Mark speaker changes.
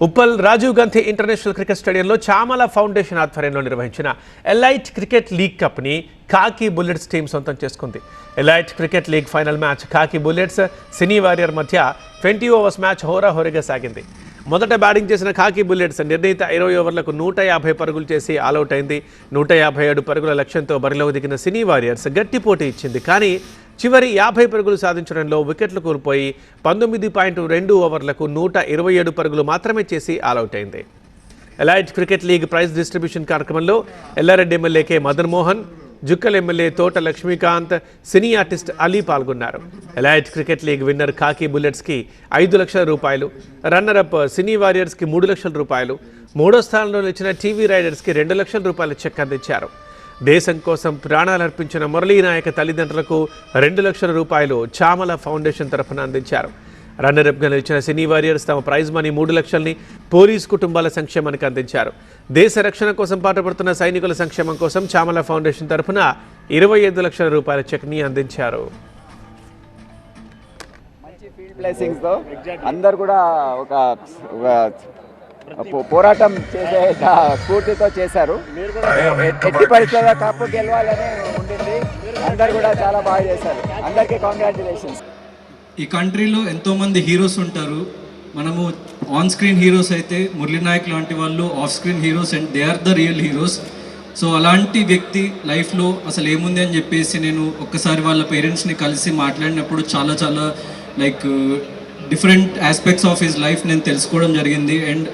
Speaker 1: Uppal Rajiv Gandhi international cricket స్టేడియంలో Chamala foundation ఆధ్వర్యంలో నిర్వహించిన ఎలైట్ క్రికెట్ లీగ్ కప్ని కాకి బుల్లెట్స్ టీం సొంతం చేసుకుంది. Elite cricket league final match కాకి బుల్లెట్స్ సినీ వారియర్ మధ్య 20 ఓవర్స్ మ్యాచ్ హోరాహోరీగా సాగింది. మొదట బ్యాటింగ్ చేసిన కాకి బుల్లెట్స్ నిర్ణీత 20 ఓవర్లకు 150 పరుగులు చేసి ఆలౌట్ అయింది. 157 పరుగుల లక్ష్యంతో బరిలోకి దిగిన సినీ వారియర్స్ గట్టి పోటీ ఇచ్చింది. కానీ చివరి 50 పరుగులు సాధించడంలో వికెట్లు కోల్పోయి 19.2 ఓవర్లకు 127 పరుగులు మాత్రమే చేసి ఆలౌట్ అయింది. Elite cricket league prize distribution కార్యక్రమంలో Yellareddy MLA K Madan Mohan, Jukkal MLA Thota Lakshmikanth, cine artist Ali పాల్గొన్నారు. ఎలైట్ క్రికెట్ లీగ్ విన్నర్ కాకి బుల్లెట్స్కి 5 లక్షల రూపాయలు, రన్నర్ అప్ సినీ వారియర్స్కి 3 లక్షల రూపాయలు, మూడో స్థానంలో నిలిచిన టీవీ రైడర్స్కి 2 లక్షల రూపాయల చెక్ అందించారు. దేశం కోసం ప్రాణాలర్పించిన మురళీ నాయక్ తల్లిదండ్రులకు 2 లక్షల రూపాయలు చామల ఫౌండేషన్ తరఫున అందించారు. రన్నరప్గా నిలిచిన సినీ వారియర్స్ తమ ప్రైజ్ మనీ 3 లక్షల్ని పోలీస్ కుటుంబాల సంక్షేమానికి అందించారు. దేశ రక్షణ కోసం పాటుపడుతున్న సైనికుల సంక్షేమం కోసం చామల ఫౌండేషన్ తరఫున 25 లక్షల రూపాయల చెక్ని అందించారు.
Speaker 2: అందరు కూడా ఒక పోరాటం చేసే స్ఫూర్తితో చేశారు. ఎట్టి పరిస్థితుల్లో కప్పు గెలవాలని ఉండింది. అందరు కూడా చాలా బాగా చేశారు. అందరికీ కాంగ్రాచులేషన్స్.
Speaker 3: ఈ కంట్రీలో ఎంతోమంది హీరోస్ ఉంటారు. మనము ఆన్ స్క్రీన్ హీరోస్ అయితే మురళీ నాయక్ లాంటి వాళ్ళు off screen heroes and they are the real heroes. So అలాంటి వ్యక్తి లైఫ్లో అసలు ఏముంది అని చెప్పేసి నేను ఒక్కసారి వాళ్ళ పేరెంట్స్ని కలిసి మాట్లాడినప్పుడు చాలా like different aspects of his life నేను తెలుసుకోవడం జరిగింది. అండ్